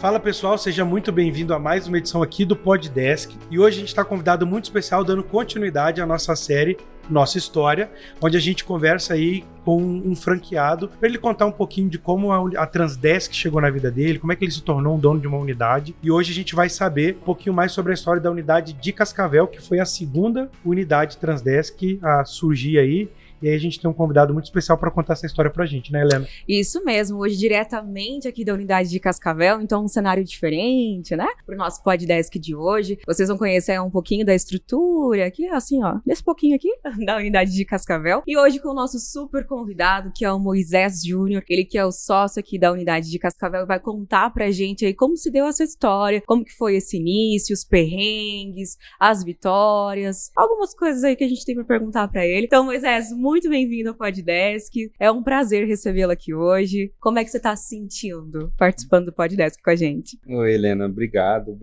Fala pessoal, seja muito bem-vindo a mais uma edição aqui do Poddesk. E hoje a gente está convidado muito especial, dando continuidade à nossa série Nossa História, onde a gente conversa aí com um franqueado para ele contar um pouquinho de como a Transdesk chegou na vida dele, como é que ele se tornou um dono de uma unidade. E hoje a gente vai saber um pouquinho mais sobre a história da unidade de Cascavel, que foi a segunda unidade Transdesk a surgir aí. E aí a gente tem um convidado muito especial para contar essa história pra gente, né, Helena? Isso mesmo, hoje diretamente aqui da unidade de Cascavel, então um cenário diferente, né? Pro nosso Poddesk de hoje. Vocês vão conhecer um pouquinho da estrutura, aqui assim, ó, nesse pouquinho aqui, da unidade de Cascavel. E hoje com o nosso super convidado, que é o Moisés Júnior, ele que é o sócio aqui da unidade de Cascavel, vai contar pra gente aí como se deu essa história, como que foi esse início, os perrengues, as vitórias, algumas coisas aí que a gente tem pra perguntar pra ele. Então, Moisés, muito bem-vindo ao Poddesk. É um prazer recebê-lo aqui hoje. Como é que você está se sentindo participando do Poddesk com a gente? Oi, Helena. Obrigado,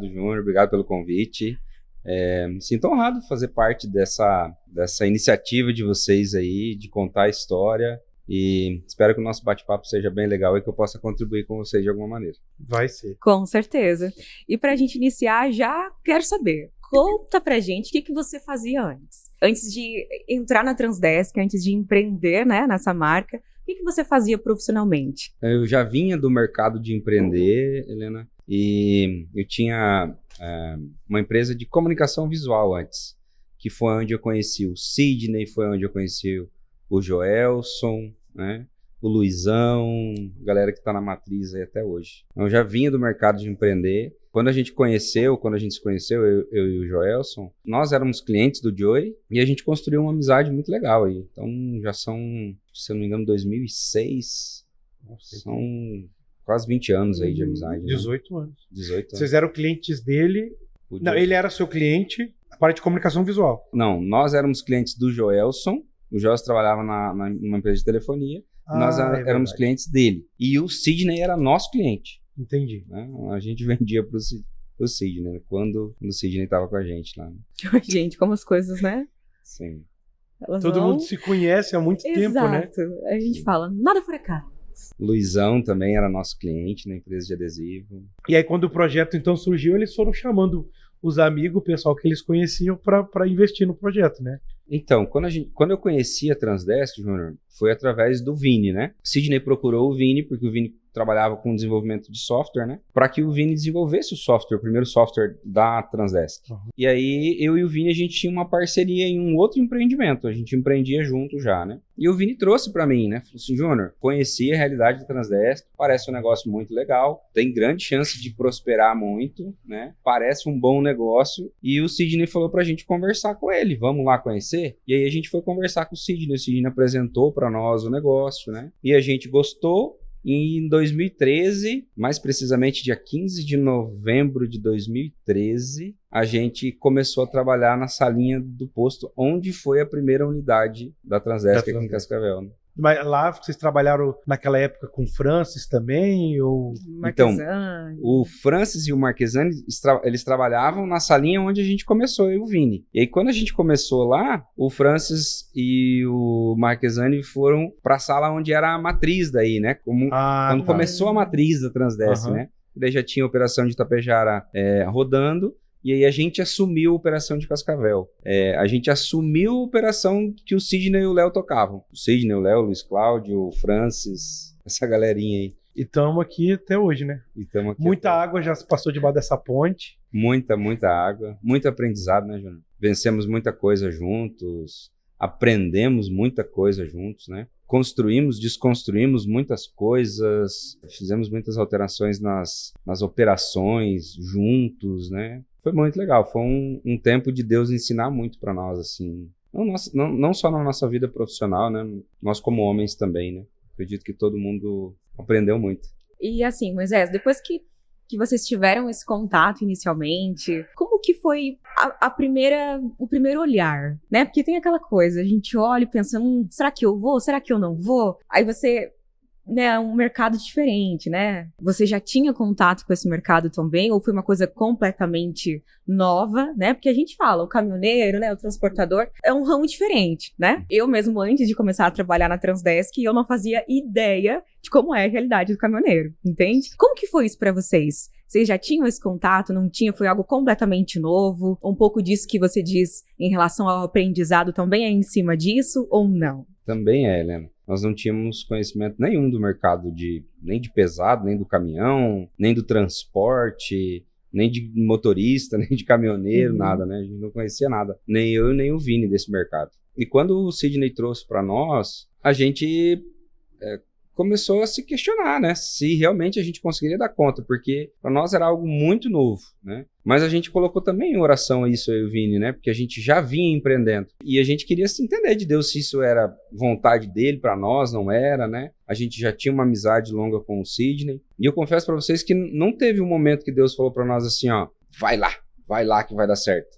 Júnior. Obrigado pelo convite. Me sinto honrado de fazer parte dessa iniciativa de vocês aí, de contar a história. E espero que o nosso bate-papo seja bem legal e que eu possa contribuir com vocês de alguma maneira. Vai ser. Com certeza. E para a gente iniciar, já quero saber. Conta pra gente o que você fazia antes. Antes de entrar na Transdesk, antes de empreender, né, nessa marca, o que você fazia profissionalmente? Eu já vinha do mercado de empreender, Helena, e eu tinha uma empresa de comunicação visual antes, que foi onde eu conheci o Sidney, foi onde eu conheci o Joelson, né? O Luizão, galera que está na matriz aí até hoje. Eu já vinha do mercado de empreender. Quando a gente se conheceu, eu e o Joelson, nós éramos clientes do Joey e a gente construiu uma amizade muito legal aí. Então já são, se eu não me engano, 2006, são quase 20 anos aí de amizade. 18 anos. 18 anos. Vocês eram clientes dele? Não, ele era seu cliente, a parte de comunicação visual. Não, nós éramos clientes do Joelson. O Joelson trabalhava numa empresa de telefonia. Nós éramos clientes dele. E o Sidney era nosso cliente. Entendi. Né? A gente vendia pro Sidney, quando o Sidney estava com a gente lá. Né? Gente, como as coisas, né? Sim. Todo mundo se conhece há muito tempo, né? Exato. A gente fala, nada por acaso. Luizão também era nosso cliente na empresa de adesivo. E aí, quando o projeto então surgiu, eles foram chamando os amigos, o pessoal que eles conheciam, para investir no projeto, né? Então, quando eu conheci a Transdesk, Júnior, foi através do Vini, né? O Sidney procurou o Vini, porque o Vini trabalhava com desenvolvimento de software, né? Para que o Vini desenvolvesse o primeiro software da Transdesk. Uhum. E aí, eu e o Vini, a gente tinha uma parceria em um outro empreendimento. A gente empreendia junto já, né? E o Vini trouxe para mim, né? Falou assim, Júnior, conheci a realidade da Transdesk, parece um negócio muito legal, tem grande chance de prosperar muito, né? Parece um bom negócio. E o Sidney falou pra gente conversar com ele, vamos lá conhecer? E aí a gente foi conversar com o Sidney apresentou para nós o negócio, né? E a gente gostou. E em 2013, mais precisamente dia 15 de novembro de 2013, a gente começou a trabalhar na salinha do posto, onde foi a primeira unidade da Transdesk aqui em Cascavel. Né? Mas lá vocês trabalharam naquela época com o Francis também? Ou... Então, o Francis e o Marquesani, eles trabalhavam na salinha onde a gente começou, eu e o Vini. E aí, quando a gente começou lá, o Francis e o Marquesani foram para a sala onde era a matriz daí, né? Quando começou a matriz da Transdesk, né? E daí já tinha a operação de Tapejara rodando. E aí a gente assumiu a operação de Cascavel. A gente assumiu a operação que o Sidney e o Léo tocavam. O Sidney, o Léo, o Luiz Cláudio, o Francis, essa galerinha aí. E estamos aqui até hoje, né? Muita água já se passou debaixo dessa ponte. Muita água. Muito aprendizado, né, Júnior? Vencemos muita coisa juntos. Aprendemos muita coisa juntos, né? Construímos, desconstruímos muitas coisas. Fizemos muitas alterações nas operações juntos, né? Foi muito legal, foi um tempo de Deus ensinar muito para nós, assim. Não só na nossa vida profissional, né? Nós como homens também, né? Acredito que todo mundo aprendeu muito. E assim, Moisés, depois que vocês tiveram esse contato inicialmente, como que foi o primeiro olhar, né? Porque tem aquela coisa, a gente olha e pensa, será que eu vou? Será que eu não vou? Aí você né, um mercado diferente, né? Você já tinha contato com esse mercado também, ou foi uma coisa completamente nova, né? Porque a gente fala, o caminhoneiro, né, o transportador, é um ramo diferente, né? Eu mesmo, antes de começar a trabalhar na Transdesk, eu não fazia ideia de como é a realidade do caminhoneiro, entende? Como que foi isso pra vocês? Vocês já tinham esse contato, não tinha? Foi algo completamente novo? Um pouco disso que você diz em relação ao aprendizado também é em cima disso, ou não? Também é, Helena. Nós não tínhamos conhecimento nenhum do mercado, nem de pesado, nem do caminhão, nem do transporte, nem de motorista, nem de caminhoneiro, nada, né? A gente não conhecia nada. Nem eu, nem o Vini desse mercado. E quando o Sidney trouxe para nós, a gente começou a se questionar, né? Se realmente a gente conseguiria dar conta, porque para nós era algo muito novo, né? Mas a gente colocou também em oração isso, eu e o Vini, né? Porque a gente já vinha empreendendo. E a gente queria se entender de Deus se isso era vontade dele para nós, não era, né? A gente já tinha uma amizade longa com o Sidney. E eu confesso para vocês que não teve um momento que Deus falou para nós assim, ó, vai lá que vai dar certo.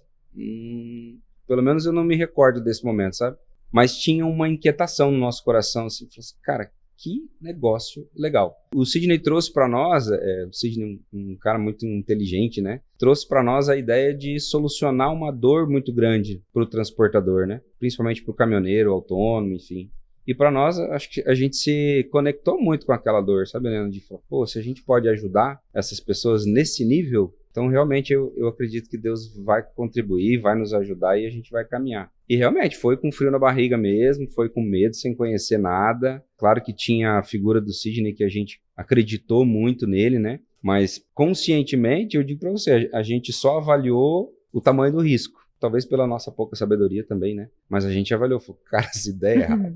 Pelo menos eu não me recordo desse momento, sabe? Mas tinha uma inquietação no nosso coração, assim, cara, que negócio legal. O Sidney trouxe para nós, o Sidney, um cara muito inteligente, né? Trouxe para nós a ideia de solucionar uma dor muito grande para o transportador, né? Principalmente para o caminhoneiro, autônomo, enfim. E para nós, acho que a gente se conectou muito com aquela dor, sabe, Helena? De falar, pô, se a gente pode ajudar essas pessoas nesse nível, então realmente eu acredito que Deus vai contribuir, vai nos ajudar e a gente vai caminhar. E realmente foi com frio na barriga mesmo, foi com medo, sem conhecer nada. Claro que tinha a figura do Sidney que a gente acreditou muito nele, né? Mas conscientemente, eu digo para você, a gente só avaliou o tamanho do risco. Talvez pela nossa pouca sabedoria também, né? Mas a gente avaliou, falou, cara, se der errado,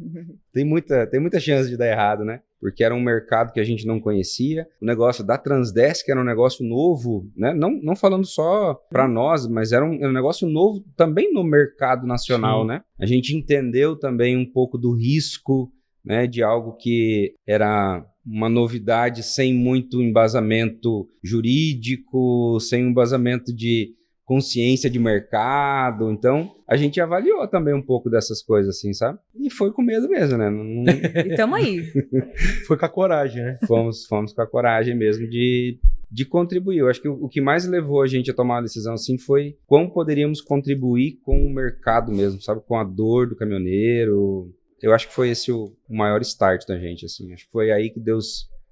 tem muita chance de dar errado, né? Porque era um mercado que a gente não conhecia. O negócio da Transdesk era um negócio novo, né? Não falando só para nós, mas era um negócio novo também no mercado nacional, né? A gente entendeu também um pouco do risco, né? De algo que era uma novidade sem muito embasamento jurídico, sem um embasamento de consciência de mercado. Então, a gente avaliou também um pouco dessas coisas, assim, sabe? E foi com medo mesmo, né? E tamo aí. Foi com a coragem, né? Fomos com a coragem mesmo de contribuir. Eu acho que o que mais levou a gente a tomar a decisão, assim, foi como poderíamos contribuir com o mercado mesmo, sabe? Com a dor do caminhoneiro. Eu acho que foi esse o maior start da gente, assim. Acho que foi aí que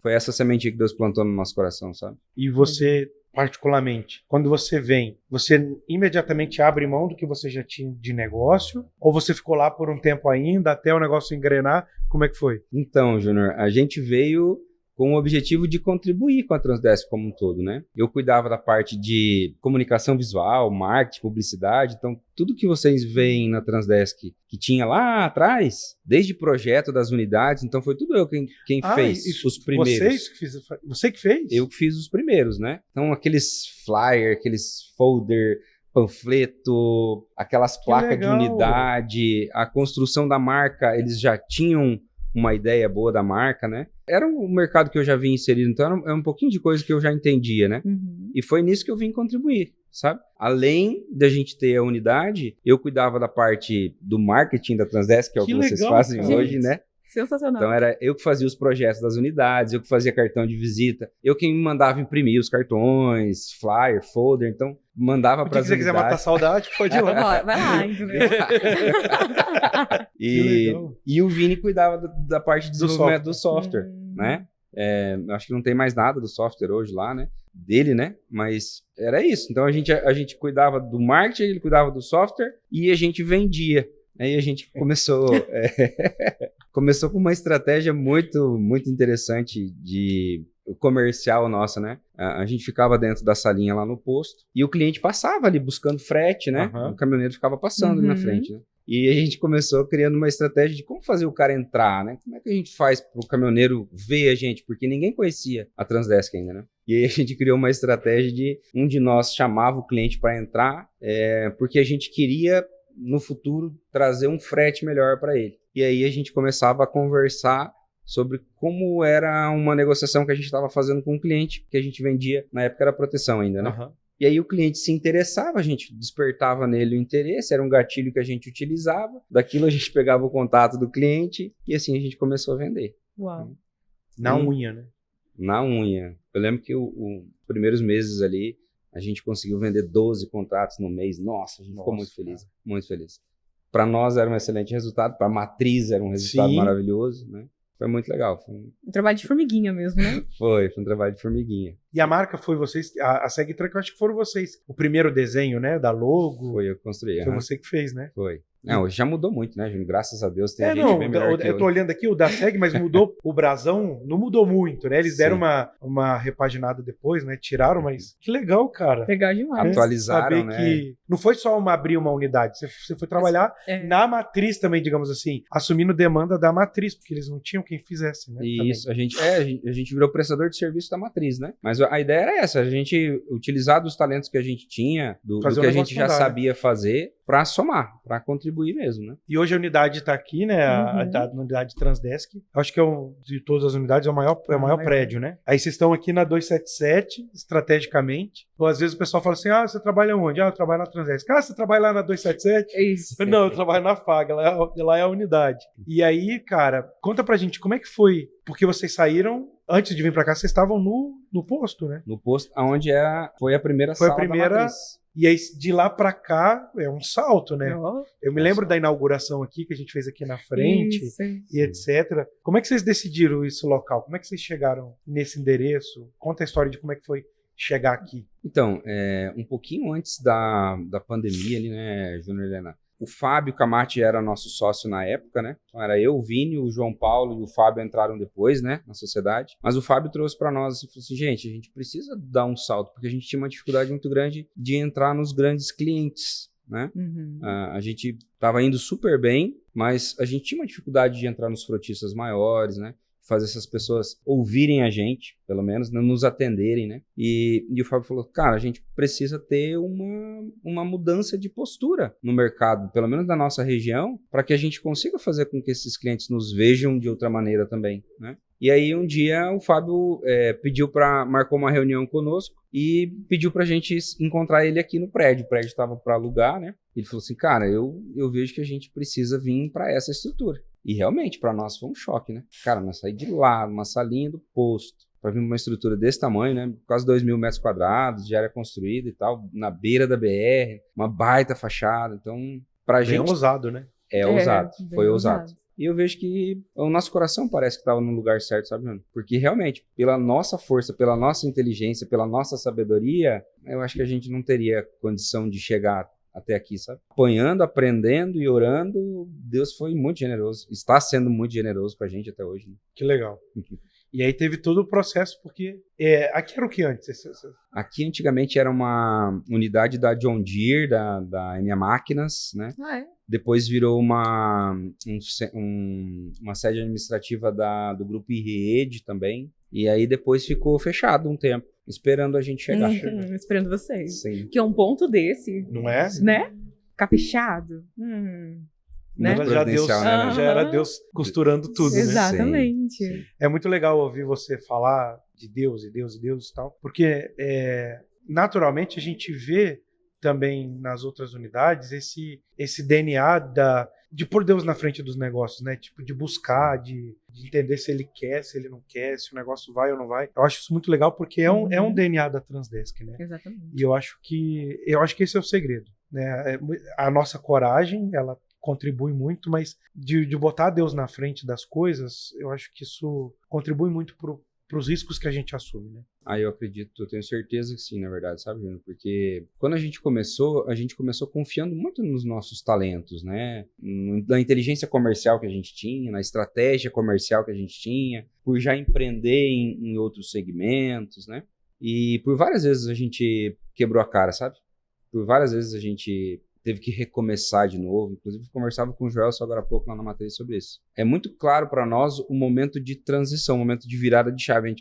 foi essa sementinha que Deus plantou no nosso coração, sabe? E você, particularmente, quando você vem, você imediatamente abre mão do que você já tinha de negócio? Ou você ficou lá por um tempo ainda, até o negócio engrenar? Como é que foi? Então, Júnior, a gente veio com o objetivo de contribuir com a Transdesk como um todo, né? Eu cuidava da parte de comunicação visual, marketing, publicidade, então tudo que vocês veem na Transdesk que tinha lá atrás, desde projeto das unidades, então foi tudo eu quem fez os primeiros. Você que fez? Eu que fiz os primeiros, né? Então aqueles flyer, aqueles folder, panfleto, aquelas placas de unidade, a construção da marca, eles já tinham uma ideia boa da marca, né? Era um mercado que eu já vim inserido, então era um pouquinho de coisa que eu já entendia, né? E foi nisso que eu vim contribuir, sabe? Além da gente ter a unidade, eu cuidava da parte do marketing da Transdesk, que é o que vocês fazem hoje, né? Sensacional. Então era eu que fazia os projetos das unidades, eu que fazia cartão de visita, eu quem me mandava imprimir os cartões, flyer, folder, então mandava para as unidades. Se você quiser matar saudade, pode ir lá. Vai lá, entendeu? E o Vini cuidava da parte de desenvolvimento do software, né? Acho que não tem mais nada do software hoje lá, né? Dele, né? Mas era isso. Então a gente cuidava do marketing, ele cuidava do software e a gente vendia. Aí a gente começou com uma estratégia muito, muito interessante de comercial nossa, né? A gente ficava dentro da salinha lá no posto e o cliente passava ali buscando frete, né? O caminhoneiro ficava passando ali na frente, né? E a gente começou criando uma estratégia de como fazer o cara entrar, né? Como é que a gente faz para o caminhoneiro ver a gente? Porque ninguém conhecia a Transdesk ainda, né? E aí a gente criou uma estratégia de um de nós chamava o cliente para entrar, porque a gente queria no futuro trazer um frete melhor para ele. E aí a gente começava a conversar sobre como era uma negociação que a gente estava fazendo com o cliente, que a gente vendia, na época era proteção ainda, né? E aí o cliente se interessava, a gente despertava nele o interesse, era um gatilho que a gente utilizava, daquilo a gente pegava o contato do cliente e assim a gente começou a vender. Uau! Na unha, né? Na unha. Eu lembro que os primeiros meses ali, a gente conseguiu vender 12 contratos no mês. Nossa, a gente ficou muito feliz, cara. Muito feliz. Para nós era um excelente resultado, para a matriz era um resultado maravilhoso, né? Foi muito legal. Foi um trabalho de formiguinha mesmo, né? Foi um trabalho de formiguinha. E a marca foi vocês, a SegTruck, eu acho que foram vocês. O primeiro desenho, né, da logo. Foi eu que construí. Foi você que fez, né? Foi. Não, hoje já mudou muito, né, Júnior? Graças a Deus tem gente bem melhor que eu tô olhando aqui o da Seg, mas mudou, o brasão não mudou muito, né? Eles deram uma repaginada depois, né? Tiraram, mas que legal, cara. Legal demais. Atualizaram, saber né? Que não foi só abrir uma unidade, você foi trabalhar na matriz também, digamos assim, assumindo demanda da matriz, porque eles não tinham quem fizesse, né? Isso, a gente virou prestador de serviço da matriz, né? Mas a ideia era essa, a gente utilizar dos talentos que a gente tinha, do que a gente já sabia fazer, para somar, para contribuir mesmo, né? E hoje a unidade está aqui, né? A unidade Transdesk. Acho que de todas as unidades é o maior prédio, né? Aí vocês estão aqui na 277, estrategicamente. Ou às vezes o pessoal fala assim: você trabalha onde? Eu trabalho na Transdesk. Você trabalha lá na 277? Isso. Não, eu trabalho na FAG, lá é a unidade. E aí, cara, conta pra gente como é que foi. Porque vocês saíram, antes de vir pra cá, vocês estavam no posto, né? No posto, onde foi a primeira sala da matriz. E aí, de lá pra cá, é um salto, né? Eu me lembro da inauguração aqui, que a gente fez aqui na frente, e etc. Como é que vocês decidiram esse local? Como é que vocês chegaram nesse endereço? Conta a história de como é que foi chegar aqui. Então, um pouquinho antes da pandemia ali, né, Júnior e Helena? O Fábio Camati era nosso sócio na época, né? Então era eu, o Vini, o João Paulo e o Fábio entraram depois, né? Na sociedade. Mas o Fábio trouxe para nós e falou assim, gente, a gente precisa dar um salto, porque a gente tinha uma dificuldade muito grande de entrar nos grandes clientes, né? A gente estava indo super bem, mas a gente tinha uma dificuldade de entrar nos frotistas maiores, né? Fazer essas pessoas ouvirem a gente, pelo menos, não nos atenderem, né? E o Fábio falou, cara, a gente precisa ter uma mudança de postura no mercado, pelo menos da nossa região, para que a gente consiga fazer com que esses clientes nos vejam de outra maneira também, né? E aí um dia o Fábio marcou uma reunião conosco e pediu pra gente encontrar ele aqui no prédio. O prédio estava para alugar, né? Ele falou assim, cara, eu vejo que a gente precisa vir para essa estrutura. E realmente, para nós foi um choque, né? Cara, nós saímos de lá, uma salinha do posto, para vir uma estrutura desse tamanho, né? Quase 2.000 metros quadrados de área construída e tal, na beira da BR, uma baita fachada. Então, pra gente... Bem ousado, né? Ousado, foi ousado. E eu vejo que o nosso coração parece que estava no lugar certo, sabe, Bruno? Porque realmente, pela nossa força, pela nossa inteligência, pela nossa sabedoria, eu acho que a gente não teria condição de chegar até aqui, sabe? Apanhando, aprendendo e orando, Deus foi muito generoso. Está sendo muito generoso com a gente até hoje. Né? Que legal. E aí teve todo o processo, porque aqui era o que antes? Aqui antigamente era uma unidade da John Deere, da MA Máquinas, né? Depois virou uma sede administrativa do grupo IRED também. E aí depois ficou fechado um tempo, esperando a gente chegar. Esperando vocês. Sim. Que é um ponto desse. Não é? Né? Ficar fechado. Né? Já era Deus costurando tudo, né? Exatamente. Sim. É muito legal ouvir você falar de Deus e Deus e Deus e tal, porque naturalmente a gente vê também nas outras unidades esse DNA de pôr Deus na frente dos negócios, né? Tipo, de buscar, de entender se ele quer, se ele não quer, se o negócio vai ou não vai. Eu acho isso muito legal porque é um DNA da Transdesk, né? Exatamente. E eu acho que esse é o segredo, né? A nossa coragem, ela contribui muito, mas de botar Deus na frente das coisas, eu acho que isso contribui muito para os riscos que a gente assume, né? Eu acredito, eu tenho certeza que sim, na verdade, sabe, Júnior? Porque quando a gente começou confiando muito nos nossos talentos, né? Na inteligência comercial que a gente tinha, na estratégia comercial que a gente tinha, por já empreender em outros segmentos, né? E por várias vezes a gente quebrou a cara, sabe? Por várias vezes a gente teve que recomeçar de novo. Inclusive, conversava com o Joel só agora há pouco lá na matéria sobre isso. É muito claro para nós o momento de transição, o momento de virada de chave.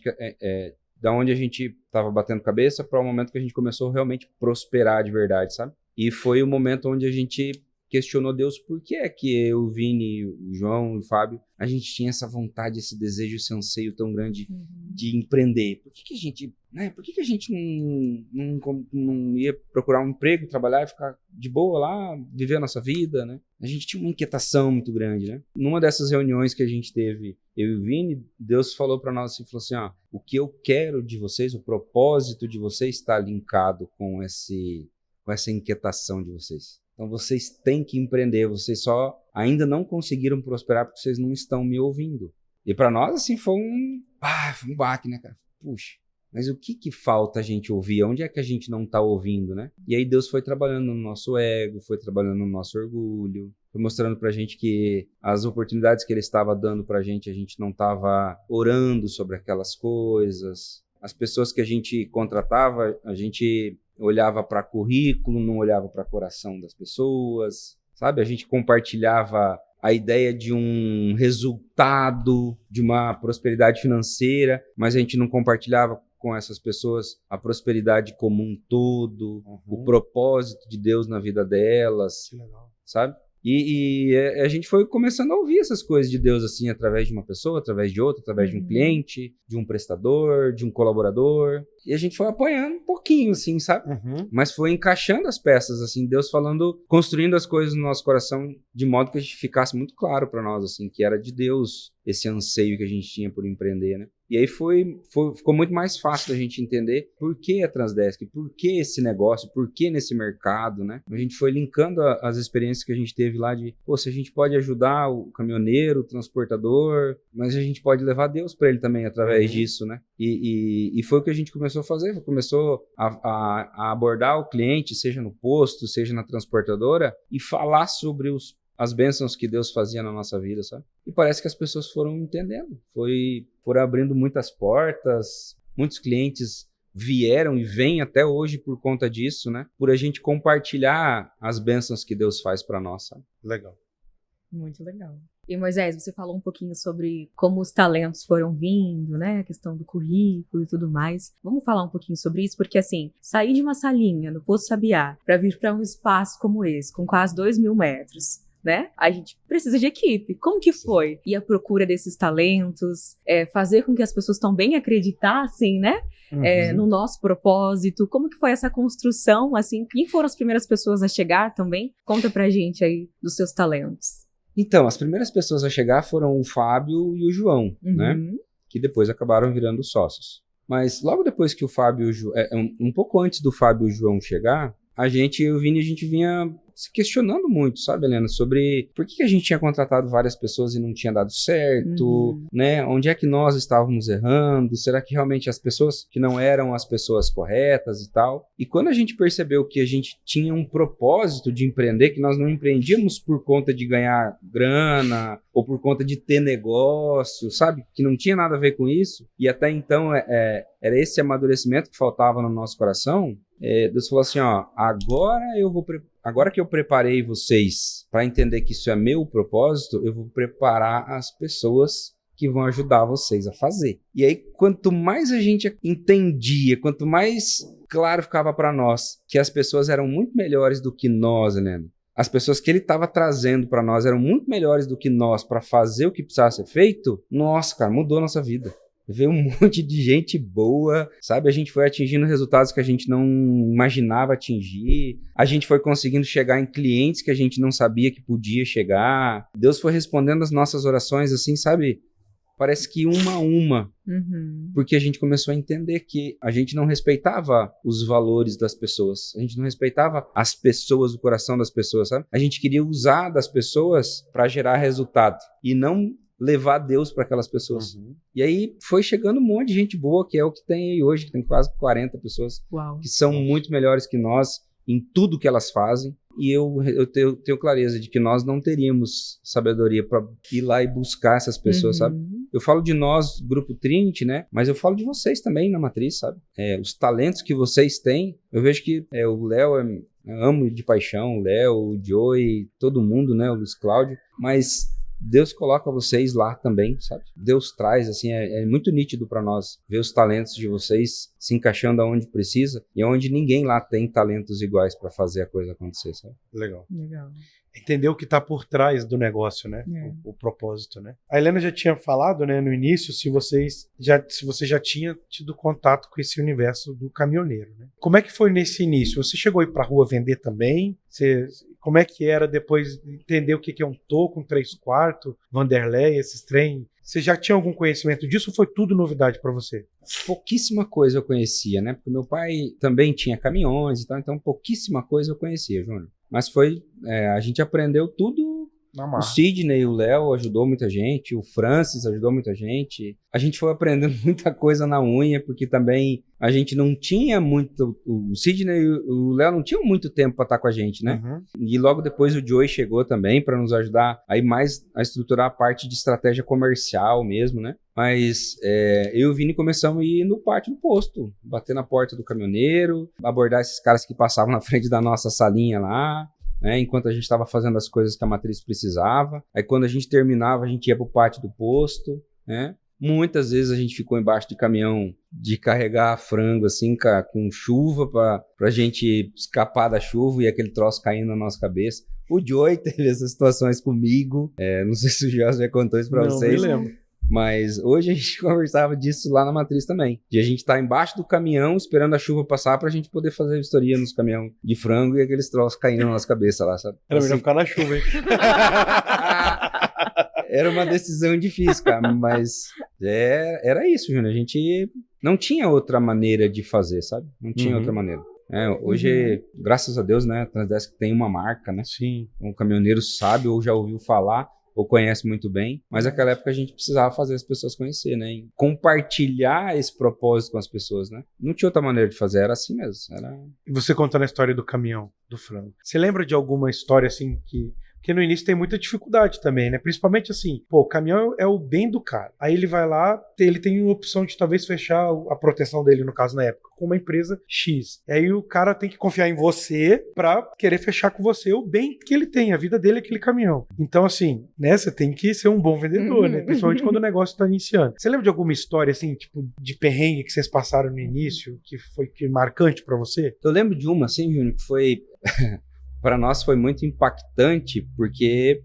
Da onde a gente estava batendo cabeça para o momento que a gente começou realmente a prosperar de verdade, sabe? E foi o momento onde a gente questionou Deus por que é que eu, o Vini, o João e o Fábio, a gente tinha essa vontade, esse desejo, esse anseio tão grande de empreender. Por que a gente, né? Por que a gente não ia procurar um emprego, trabalhar e ficar de boa lá, viver a nossa vida, né? A gente tinha uma inquietação muito grande, né? Numa dessas reuniões que a gente teve, eu e o Vini, Deus falou para nós assim, falou assim, ó, o que eu quero de vocês, o propósito de vocês está linkado com essa inquietação de vocês. Então vocês têm que empreender, vocês só ainda não conseguiram prosperar porque vocês não estão me ouvindo. E para nós, assim, foi um baque, né, cara? Puxa, mas o que falta a gente ouvir? Onde é que a gente não tá ouvindo, né? E aí Deus foi trabalhando no nosso ego, foi trabalhando no nosso orgulho, foi mostrando pra gente que as oportunidades que Ele estava dando pra gente, a gente não estava orando sobre aquelas coisas. As pessoas que a gente contratava, a gente olhava para currículo, não olhava para coração das pessoas, sabe? A gente compartilhava a ideia de um resultado, de uma prosperidade financeira, mas a gente não compartilhava com essas pessoas a prosperidade como um todo, o propósito de Deus na vida delas, Que legal. sabe? E a gente foi começando a ouvir essas coisas de Deus assim, através de uma pessoa, através de outra, através de um cliente, de um prestador, de um colaborador. E a gente foi apoiando um pouquinho, assim, sabe? Mas foi encaixando as peças, assim, Deus falando, construindo as coisas no nosso coração de modo que a gente ficasse muito claro para nós, assim, que era de Deus esse anseio que a gente tinha por empreender, né? E aí ficou muito mais fácil da gente entender por que a Transdesk, por que esse negócio, por que nesse mercado, né? A gente foi linkando as experiências que a gente teve lá de, pô, se a gente pode ajudar o caminhoneiro, o transportador, mas a gente pode levar Deus para ele também através disso, né? E foi o que a gente começou a fazer, começou a abordar o cliente, seja no posto, seja na transportadora, e falar sobre as bênçãos que Deus fazia na nossa vida, sabe? E parece que as pessoas foram entendendo, foram abrindo muitas portas, muitos clientes vieram e vêm até hoje por conta disso, né? Por a gente compartilhar as bênçãos que Deus faz para nós, sabe? Legal. Muito legal. E Moisés, você falou um pouquinho sobre como os talentos foram vindo, né? A questão do currículo e tudo mais. Vamos falar um pouquinho sobre isso, porque assim, sair de uma salinha no Poço Sabiá para vir para um espaço como esse, com quase 2.000 metros, né? A gente precisa de equipe. Como que foi? E a procura desses talentos, fazer com que as pessoas também acreditassem, né? No nosso propósito. Como que foi essa construção, assim? Quem foram as primeiras pessoas a chegar também? Conta pra gente aí dos seus talentos. Então, as primeiras pessoas a chegar foram o Fábio e o João, né? Que depois acabaram virando sócios. Mas logo depois que o Fábio e o João... um pouco antes do Fábio e o João chegar, a gente vinha se questionando muito, sabe, Helena, sobre por que a gente tinha contratado várias pessoas e não tinha dado certo, né? Onde é que nós estávamos errando? Será que realmente as pessoas que não eram as pessoas corretas e tal? E quando a gente percebeu que a gente tinha um propósito de empreender, que nós não empreendíamos por conta de ganhar grana ou por conta de ter negócio, sabe? Que não tinha nada a ver com isso. E até então era esse amadurecimento que faltava no nosso coração. Deus falou assim, ó, agora que eu preparei vocês para entender que isso é meu propósito, eu vou preparar as pessoas que vão ajudar vocês a fazer. E aí, quanto mais a gente entendia, quanto mais claro ficava para nós que as pessoas eram muito melhores do que nós, Helena, as pessoas que ele estava trazendo para nós eram muito melhores do que nós para fazer o que precisava ser feito, nossa, cara, mudou a nossa vida. Veio um monte de gente boa, sabe? A gente foi atingindo resultados que a gente não imaginava atingir. A gente foi conseguindo chegar em clientes que a gente não sabia que podia chegar. Deus foi respondendo as nossas orações assim, sabe? Parece que uma a uma. Porque a gente começou a entender que a gente não respeitava os valores das pessoas. A gente não respeitava as pessoas, o coração das pessoas, sabe? A gente queria usar das pessoas para gerar resultado. E não levar Deus para aquelas pessoas. E aí foi chegando um monte de gente boa, que é o que tem aí hoje, que tem quase 40 pessoas que são muito melhores que nós em tudo que elas fazem. E eu tenho clareza de que nós não teríamos sabedoria para ir lá e buscar essas pessoas, sabe? Eu falo de nós, Grupo Trinity, né? Mas eu falo de vocês também na Matriz, sabe? Os talentos que vocês têm. Eu vejo que o Léo, eu amo de paixão, o Léo, o Joey, todo mundo, né? O Luiz Cláudio. Mas Deus coloca vocês lá também, sabe? Deus traz, assim, é muito nítido para nós ver os talentos de vocês se encaixando aonde precisa e onde ninguém lá tem talentos iguais para fazer a coisa acontecer, sabe? Legal. Legal. Entender o que está por trás do negócio, né? O propósito, né? A Helena já tinha falado, né, no início, se você já tinha tido contato com esse universo do caminhoneiro, né? Como é que foi nesse início? Você chegou a ir para a rua vender também? Como é que era depois entender o que é um toco, um 3/4, Vanderlei, esses trem? Você já tinha algum conhecimento disso ou foi tudo novidade para você? Pouquíssima coisa eu conhecia, né? Porque meu pai também tinha caminhões e tal, então pouquíssima coisa eu conhecia, Júnior. Mas a gente aprendeu tudo. O Sidney, o Léo ajudou muita gente, o Francis ajudou muita gente. A gente foi aprendendo muita coisa na unha, porque também a gente não tinha muito... O Sidney e o Léo não tinham muito tempo para estar com a gente, né? Uhum. E logo depois o Joey chegou também para nos ajudar aí mais a estruturar a parte de estratégia comercial mesmo, né? Mas eu e o Vini começamos a ir no pátio do posto, bater na porta do caminhoneiro, abordar esses caras que passavam na frente da nossa salinha lá, né, enquanto a gente estava fazendo as coisas que a matriz precisava. Aí quando a gente terminava, a gente ia para o pátio do posto, né? Muitas vezes a gente ficou embaixo de caminhão de carregar frango assim, com chuva para a gente escapar da chuva e aquele troço caindo na nossa cabeça. O Joey teve essas situações comigo, não sei se o José já contou isso para vocês. Não me lembro. Mas hoje a gente conversava disso lá na matriz também. De a gente estar embaixo do caminhão esperando a chuva passar pra gente poder fazer a vistoria nos caminhões de frango e aqueles troços caindo na nossa cabeça lá, sabe? Era melhor ficar na chuva, hein? Era uma decisão difícil, cara, mas era isso, Júnior. A gente não tinha outra maneira de fazer, sabe? Não tinha outra maneira. Hoje, graças a Deus, né, a Transdesk tem uma marca, né? Sim. Um caminhoneiro sabe ou já ouviu falar ou conhece muito bem, mas naquela época a gente precisava fazer as pessoas conhecer, né? E compartilhar esse propósito com as pessoas, né? Não tinha outra maneira de fazer, era assim mesmo. E você contando a história do caminhão, do frango. Você lembra de alguma história assim que... Porque no início tem muita dificuldade também, né? Principalmente assim, o caminhão é o bem do cara. Aí ele vai lá, ele tem a opção de talvez fechar a proteção dele, no caso na época, com uma empresa X. E aí o cara tem que confiar em você pra querer fechar com você o bem que ele tem, a vida dele é aquele caminhão. Então assim, né, você tem que ser um bom vendedor, né? Principalmente quando o negócio tá iniciando. Você lembra de alguma história assim, tipo, de perrengue que vocês passaram no início, que foi marcante pra você? Eu lembro de uma, assim, Júnior, que foi... Para nós foi muito impactante, porque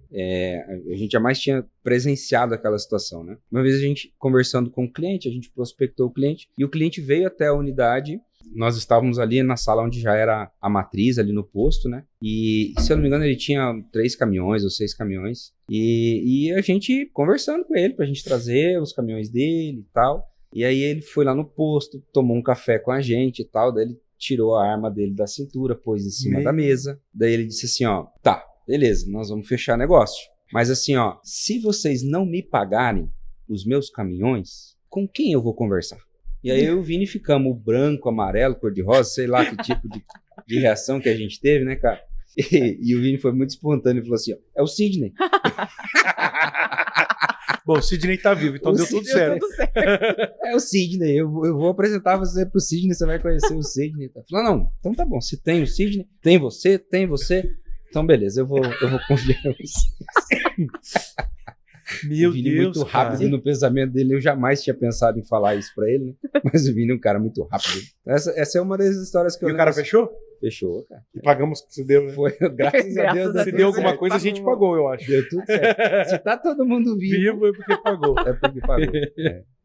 a gente jamais tinha presenciado aquela situação, né? Uma vez a gente conversando com o cliente, a gente prospectou o cliente, e o cliente veio até a unidade. Nós estávamos ali na sala onde já era a matriz, ali no posto, né? E, se eu não me engano, ele tinha 3 caminhões ou 6 caminhões. E a gente conversando com ele, pra gente trazer os caminhões dele e tal. E aí ele foi lá no posto, tomou um café com a gente e tal, daí ele tirou a arma dele da cintura, pôs em cima da mesa. Daí ele disse assim, ó, tá, beleza, nós vamos fechar negócio. Mas assim, ó, se vocês não me pagarem os meus caminhões, com quem eu vou conversar? E aí eu e o Vini ficamos branco, amarelo, cor-de-rosa, sei lá que tipo de reação que a gente teve, né, cara? E o Vini foi muito espontâneo e falou assim, ó, é o Sidney. Bom, o Sidney tá vivo, então deu tudo certo. É o Sidney, eu vou apresentar você pro Sidney, você vai conhecer o Sidney. Falou, não, então tá bom, se tem o Sidney, tem você, então beleza, eu vou confiar em você. Meu o Vini Deus, muito rápido cara. no pensamento dele, eu jamais tinha pensado em falar isso pra ele, né? Mas o Vini é um cara muito rápido. Essa é uma das histórias que eu E o cara fechou? Fechou, cara. E pagamos o que você deu, né? Foi, graças a Deus. Se deu alguma coisa, a gente pagou, eu acho. Deu tudo certo. Se tá todo mundo vivo, é porque pagou. é porque pagou.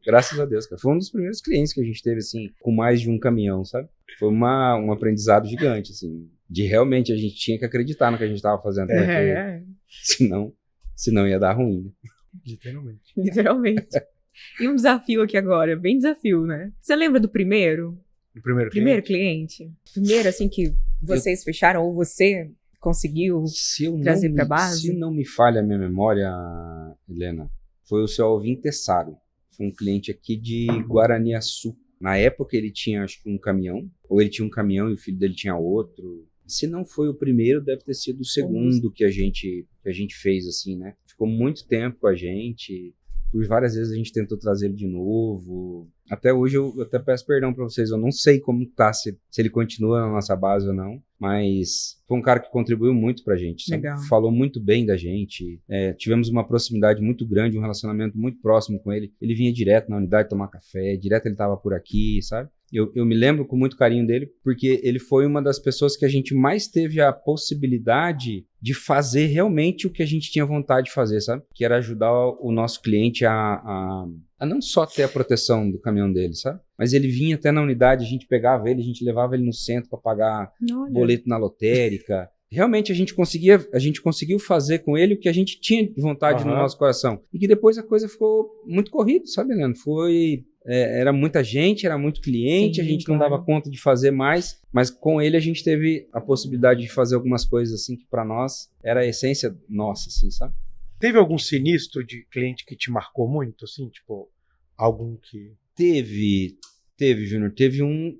Graças a Deus, cara. Foi um dos primeiros clientes que a gente teve, assim, com mais de um caminhão, sabe? Foi um aprendizado gigante, assim, de realmente a gente tinha que acreditar no que a gente tava fazendo, porque senão ia dar ruim, né? Literalmente. E um desafio aqui agora, bem desafio, né? Você lembra do primeiro? O primeiro cliente? Primeiro, assim, que vocês fecharam ou você conseguiu trazer pra base? Se não me falha a minha memória, Helena, foi o seu Alvin Tessaro. Foi um cliente aqui de Guaraniaçu. Na época ele tinha, acho que um caminhão, ou ele tinha um caminhão e o filho dele tinha outro. Se não foi o primeiro, deve ter sido o segundo que a gente fez, assim, né? Ficou muito tempo com a gente. Por várias vezes a gente tentou trazer ele de novo. Até hoje eu até peço perdão para vocês, eu não sei como tá, se ele continua na nossa base ou não, mas foi um cara que contribuiu muito pra gente, sabe? Legal. Falou muito bem da gente, tivemos uma proximidade muito grande, um relacionamento muito próximo com ele. Ele vinha direto na unidade tomar café, direto ele tava por aqui, sabe? Eu me lembro com muito carinho dele, porque ele foi uma das pessoas que a gente mais teve a possibilidade de fazer realmente o que a gente tinha vontade de fazer, sabe? Que era ajudar o nosso cliente a não só ter a proteção do caminhão dele, sabe? Mas ele vinha até na unidade, a gente pegava ele, a gente levava ele no centro para pagar boleto na lotérica. Realmente a gente conseguiu fazer com ele o que a gente tinha vontade no nosso coração. E que depois a coisa ficou muito corrida, sabe, Leandro? Era muita gente, era muito cliente, sim, a gente não dava conta de fazer mais, mas com ele a gente teve a possibilidade de fazer algumas coisas assim que para nós era a essência nossa, assim, sabe? Teve algum sinistro de cliente que te marcou muito, assim, tipo, algum que... Teve, Júnior. Teve um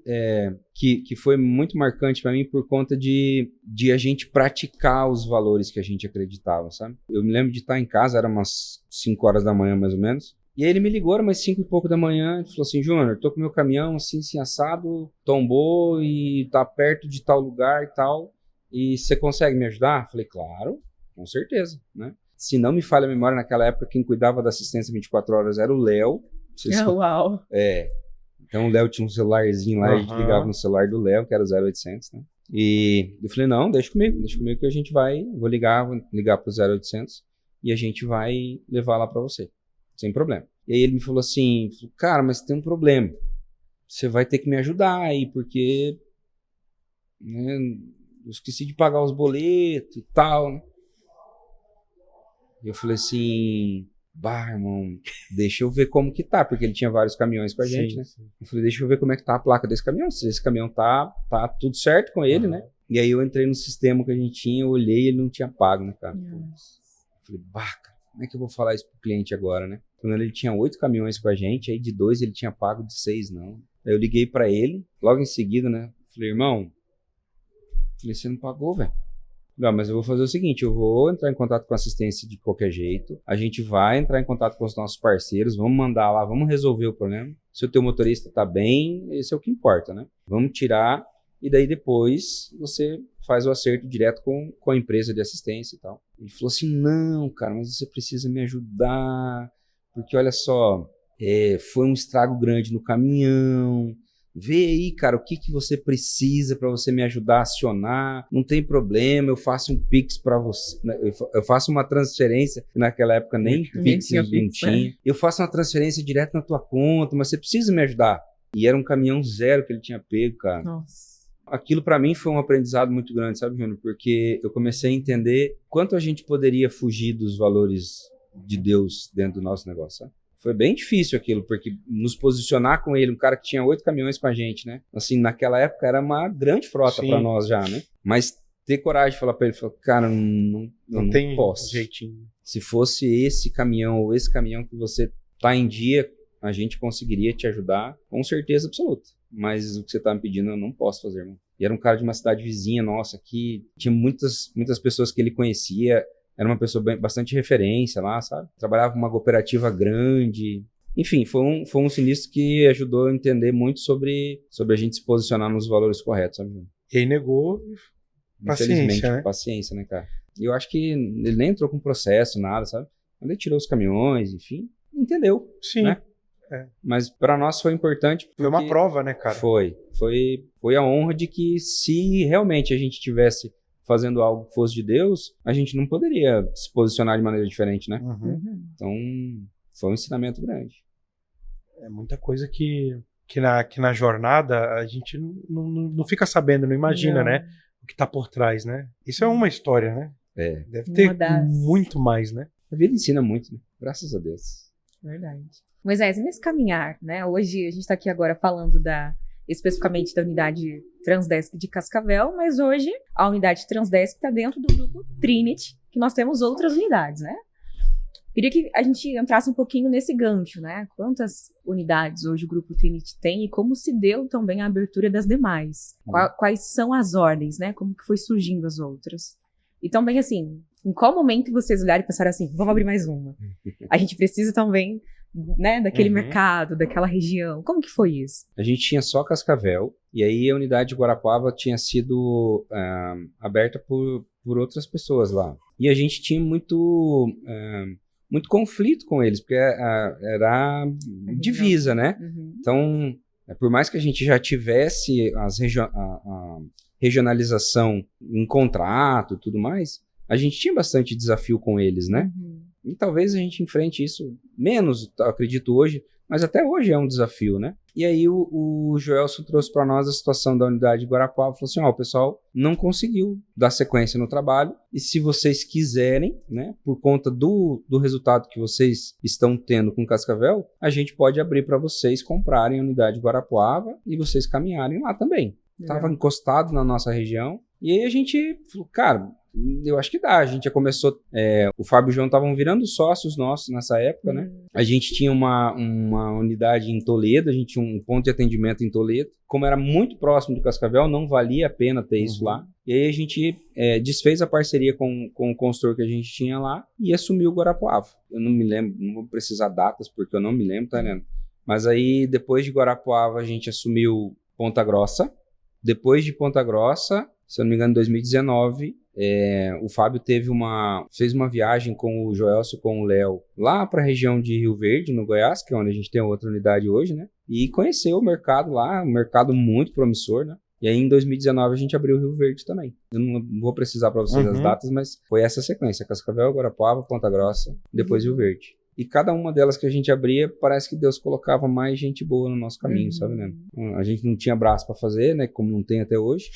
que foi muito marcante para mim por conta de a gente praticar os valores que a gente acreditava, sabe? Eu me lembro de estar em casa, era umas 5 horas da manhã mais ou menos, e aí ele me ligou, era umas 5 e pouco da manhã, e falou assim: Júnior, tô com meu caminhão assim assado, tombou e tá perto de tal lugar e tal, e você consegue me ajudar? Falei, claro, com certeza, né? Se não me falha a memória, naquela época quem cuidava da assistência 24 horas era o Léo. Uau! Então o Léo tinha um celularzinho lá, a gente ligava no celular do Léo, que era o 0800, né? E eu falei, não, deixa comigo que a gente vou ligar pro 0800 e a gente vai levar lá pra você, sem problema. E aí ele me falou assim, cara, mas tem um problema, você vai ter que me ajudar aí, porque né, eu esqueci de pagar os boletos e tal, né? E eu falei assim... irmão, deixa eu ver como que tá, porque ele tinha vários caminhões com a gente, né? Sim. Eu falei, deixa eu ver como é que tá a placa desse caminhão, se esse caminhão tá tudo certo com ele, né? E aí eu entrei no sistema que a gente tinha, eu olhei e ele não tinha pago, né, cara? Eu falei, cara, como é que eu vou falar isso pro cliente agora, né? Quando ele tinha 8 caminhões com a gente, aí de 2 ele tinha pago, de 6 não. Aí eu liguei pra ele, logo em seguida, né? Falei, irmão, você não pagou, velho. Não, mas eu vou fazer o seguinte, eu vou entrar em contato com a assistência de qualquer jeito, a gente vai entrar em contato com os nossos parceiros, vamos mandar lá, vamos resolver o problema. Se o teu motorista tá bem, esse é o que importa, né? Vamos tirar e daí depois você faz o acerto direto com a empresa de assistência e tal. Ele falou assim, não, cara, mas você precisa me ajudar, porque olha só, foi um estrago grande no caminhão. Vê aí, cara, o que você precisa para você me ajudar a acionar. Não tem problema, eu faço um Pix para você. Eu faço uma transferência, naquela época nem Pix não tinha. Eu faço uma transferência direto na tua conta, mas você precisa me ajudar. E era um caminhão zero que ele tinha pego, cara. Nossa. Aquilo para mim foi um aprendizado muito grande, sabe, Júnior? Porque eu comecei a entender quanto a gente poderia fugir dos valores de Deus dentro do nosso negócio, sabe? Foi bem difícil aquilo, porque nos posicionar com ele, um cara que tinha 8 caminhões com a gente, né? Assim, naquela época era uma grande frota para nós já, né? Mas ter coragem de falar para ele, cara, não tem posso. Jeitinho. Se fosse esse caminhão ou esse caminhão que você tá em dia, a gente conseguiria te ajudar com certeza absoluta. Mas o que você tá me pedindo eu não posso fazer, irmão. E era um cara de uma cidade vizinha nossa, que tinha muitas pessoas que ele conhecia. Era uma pessoa bastante referência lá, sabe? Trabalhava numa cooperativa grande. Enfim, foi um sinistro que ajudou a entender muito sobre a gente se posicionar nos valores corretos, sabe? E aí negou, Infelizmente, né? Paciência, né, cara? E eu acho que ele nem entrou com processo, nada, sabe? Quando ele tirou os caminhões, enfim, entendeu. Sim. Né? Mas para nós foi importante. Foi uma prova, né, cara? Foi a honra de que se realmente a gente tivesse fazendo algo que fosse de Deus, a gente não poderia se posicionar de maneira diferente, né? Então, foi um ensinamento grande. É muita coisa que na jornada a gente não fica sabendo, não imagina, né? O que tá por trás, né? Isso é uma história, né? Deve ter muito mais, né? A vida ensina muito, né? Graças a Deus. Verdade. Moisés, e nesse caminhar, né? Hoje a gente tá aqui agora falando especificamente da unidade Transdesk de Cascavel, mas hoje a unidade Transdesk está dentro do grupo Trinity, que nós temos outras unidades, né? Queria que a gente entrasse um pouquinho nesse gancho, né? Quantas unidades hoje o grupo Trinity tem e como se deu também a abertura das demais? Quais são as ordens, né? Como que foi surgindo as outras? E também, assim, Em qual momento vocês olharam e pensaram assim, vamos abrir mais uma? A gente precisa também, né, daquele mercado, daquela região. Como que foi isso? A gente tinha só Cascavel, e aí a unidade de Guarapuava tinha sido aberta por outras pessoas lá. E a gente tinha muito conflito com eles, porque era divisa, né? Então, por mais que a gente já tivesse a regionalização em contrato e tudo mais, a gente tinha bastante desafio com eles, né? E talvez a gente enfrente isso menos, acredito hoje, mas até hoje é um desafio, né? E aí o Joelson trouxe para nós a situação da unidade de Guarapuava, falou assim, o pessoal não conseguiu dar sequência no trabalho, e se vocês quiserem, né, por conta do resultado que vocês estão tendo com Cascavel, a gente pode abrir para vocês comprarem a unidade de Guarapuava e vocês caminharem lá também. Estava encostado na nossa região, e aí a gente falou, cara, eu acho que dá. A gente já começou, o Fábio e o João estavam virando sócios nossos nessa época, né? A gente tinha uma unidade em Toledo, a gente tinha um ponto de atendimento em Toledo. Como era muito próximo de Cascavel, não valia a pena ter isso lá. E aí a gente desfez a parceria com o consultor que a gente tinha lá e assumiu o Guarapuava. Eu não me lembro, não vou precisar datas porque eu não me lembro, tá vendo? Mas aí depois de Guarapuava a gente assumiu Ponta Grossa. Depois de Ponta Grossa, se eu não me engano, em 2019... o Fábio fez uma viagem com o Joelson e com o Léo lá para a região de Rio Verde, no Goiás, que é onde a gente tem outra unidade hoje, né? E conheceu o mercado lá, um mercado muito promissor, né? E aí em 2019 a gente abriu o Rio Verde também. Eu não vou precisar para vocês as datas, mas foi essa sequência: Cascavel, Guarapuava, Ponta Grossa, depois Rio Verde. E cada uma delas que a gente abria, parece que Deus colocava mais gente boa no nosso caminho, sabe, né? A gente não tinha braço para fazer, né? Como não tem até hoje.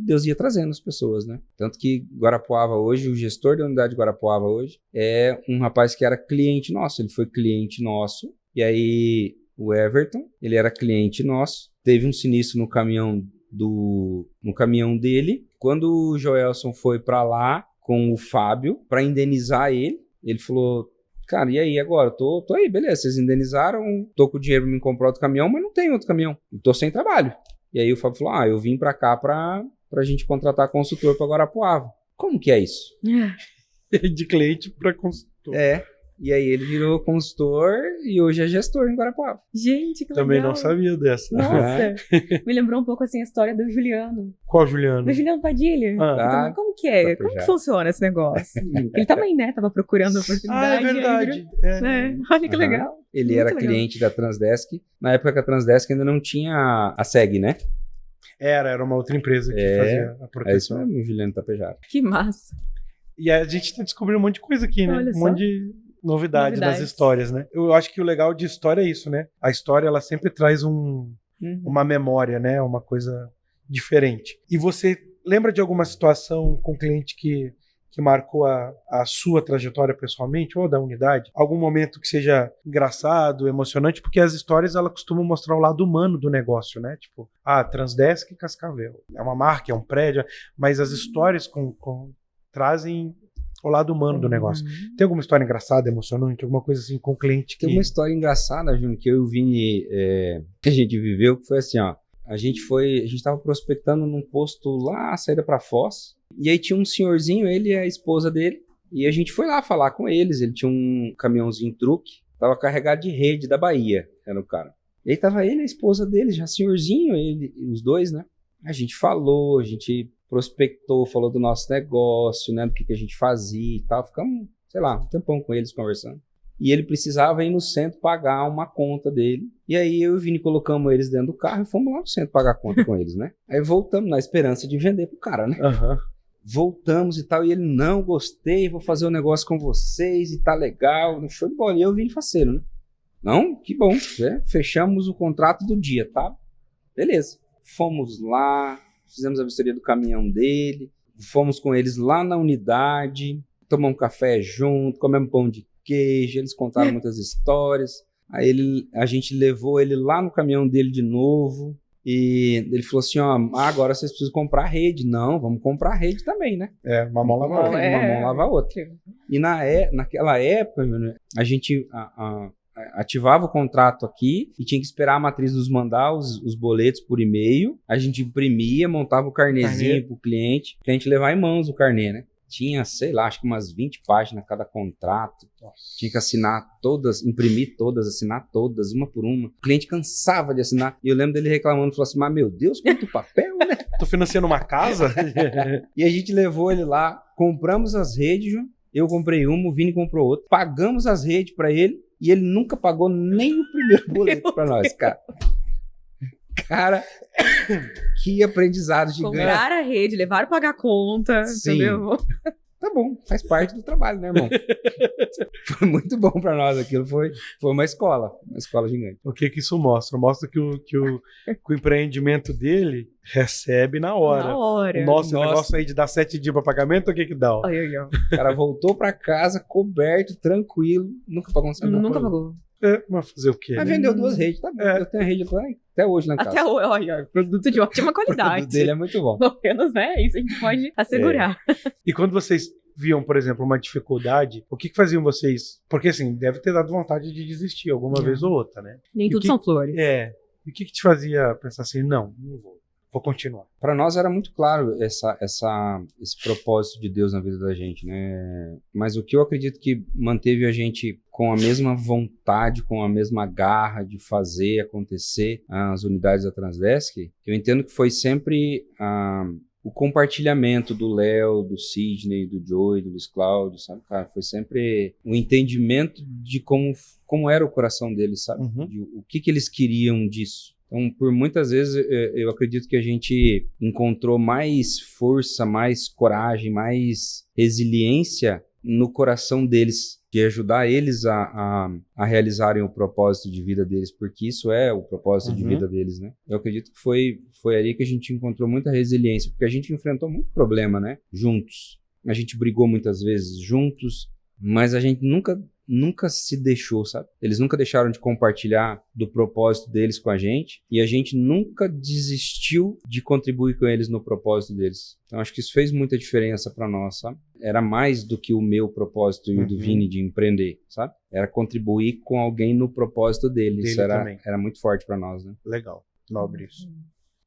Deus ia trazendo as pessoas, né? Tanto que Guarapuava hoje, o gestor da unidade de Guarapuava hoje, é um rapaz que era cliente nosso. Ele foi cliente nosso. E aí, o Everton, ele era cliente nosso. Teve um sinistro no caminhão dele. Quando o Joelson foi para lá com o Fábio para indenizar ele, ele falou: cara, e aí agora? Tô aí, beleza, vocês indenizaram, tô com o dinheiro pra me comprar outro caminhão, mas não tem outro caminhão. Tô sem trabalho. E aí o Fábio falou, eu vim pra cá pra gente contratar consultor pra Guarapuava. Como que é isso? De cliente pra consultor. E aí ele virou consultor e hoje é gestor em Guarapuava. Gente, que legal. Também não sabia dessa. Nossa, me lembrou um pouco assim a história do Juliano. Qual Juliano? Do Juliano Padilha. Então, como que é? Como que funciona esse negócio? Ele também, né, tava procurando oportunidade. É verdade. Olha que legal. Ele Muito era legal. cliente da Transdesk. Na época que a Transdesk ainda não tinha a SEG, né? Era uma outra empresa que fazia a proteção. É isso mesmo, o Juliano Tapejara. Que massa. E a gente tá descobrindo um monte de coisa aqui, né? Olha Um só. monte de novidades nas histórias, né? Eu acho que o legal de história é isso, né? A história, ela sempre traz uma memória, né? Uma coisa diferente. E você lembra de alguma situação com cliente que marcou a sua trajetória pessoalmente ou da unidade? Algum momento que seja engraçado, emocionante? Porque as histórias, ela costumam mostrar o lado humano do negócio, né? Tipo, Transdesk e Cascavel. É uma marca, é um prédio, mas as histórias trazem o lado humano do negócio. Tem alguma história engraçada, emocionante, alguma coisa assim com o cliente que... Tem uma história engraçada, Júnior, que eu e o Vini, que a gente viveu, que foi assim, a gente tava prospectando num posto lá, a saída pra Foz, e aí tinha um senhorzinho, ele e a esposa dele, e a gente foi lá falar com eles. Ele tinha um caminhãozinho truque, tava carregado de rede da Bahia, era o cara. E aí tava ele e a esposa dele, já senhorzinho, os dois, né? A gente falou, a gente prospectou, falou do nosso negócio, né, do que a gente fazia e tal. Ficamos, sei lá, um tempão com eles conversando. E ele precisava ir no centro pagar uma conta dele. E aí eu e o Vini colocamos eles dentro do carro e fomos lá no centro pagar a conta com eles, né? Aí voltamos na esperança de vender pro cara, né? Voltamos e tal, e ele, não, gostei, vou fazer um negócio com vocês e tá legal, show de bola. E eu e o Vini faceiro, né? Não, que bom, fechamos o contrato do dia, tá? Beleza. Fomos lá, fizemos a vistoria do caminhão dele, fomos com eles lá na unidade, tomamos um café junto, comemos pão de queijo, eles contaram muitas histórias. Aí a gente levou ele lá no caminhão dele de novo, e ele falou assim, agora vocês precisam comprar rede. Não, vamos comprar rede também, né? Uma mão lava a outra. Uma mão lava a outra. E naquela época, a gente ativava o contrato aqui e tinha que esperar a matriz nos mandar os boletos por e-mail. A gente imprimia, montava o carnezinho pro cliente levar em mãos o carnê, né? tinha, sei lá, acho que umas 20 páginas cada contrato. Nossa. Tinha que assinar todas, imprimir todas, assinar todas, uma por uma. O cliente cansava de assinar. E eu lembro dele reclamando, falou assim, mas meu Deus, quanto papel, né? Tô financiando uma casa? E a gente levou ele lá, compramos as redes, João. Eu comprei uma, o Vini comprou outra. Pagamos as redes pra ele e ele nunca pagou nem o primeiro boleto pra nós, cara. Cara, que aprendizado gigante. Compraram a rede, levaram pagar a conta, Sim. entendeu? Tá bom, faz parte do trabalho, né, irmão? Foi muito bom pra nós aquilo, foi uma escola gigante. O que isso mostra? Mostra que o empreendimento dele recebe na hora. Na hora. O nosso negócio aí de dar 7 dias pra pagamento, o que dá? Ó? Ai, ai, ai. O cara voltou pra casa, coberto, tranquilo, nunca pagou um centavo. Nunca pagou. Mas fazer o quê? Mas né? vendeu 2 redes, tá bom. É. Eu tenho a rede lá, até hoje lá em casa. Até hoje, olha, produto de ótima O produto qualidade. dele é muito bom. Pelo menos, né? Isso a gente pode assegurar. E quando vocês viam, por exemplo, uma dificuldade, o que faziam vocês? Porque assim, deve ter dado vontade de desistir alguma vez ou outra, né? Nem E tudo que- são flores. E o que te fazia pensar assim, não vou continuar? Para nós era muito claro esse propósito de Deus na vida da gente, né? Mas o que eu acredito que manteve a gente com a mesma vontade, com a mesma garra de fazer acontecer as unidades da Transdesk, eu entendo que foi sempre o compartilhamento do Léo, do Sidney, do Joey, do Luiz Cláudio, sabe, cara? Foi sempre o entendimento de como era o coração deles, sabe? Uhum. De o que eles queriam disso. Então, por muitas vezes, eu acredito que a gente encontrou mais força, mais coragem, mais resiliência no coração deles, de ajudar eles a realizarem o propósito de vida deles, porque isso é o propósito de vida deles, né? Eu acredito que foi ali que a gente encontrou muita resiliência, porque a gente enfrentou muito problema, né? Juntos. A gente brigou muitas vezes juntos, mas a gente nunca se deixou, sabe? Eles nunca deixaram de compartilhar do propósito deles com a gente e a gente nunca desistiu de contribuir com eles no propósito deles. Então acho que isso fez muita diferença pra nós, sabe? Era mais do que o meu propósito e o do Vini de empreender, sabe? Era contribuir com alguém no propósito dele. Isso também. era muito forte pra nós, né? Legal, nobre isso.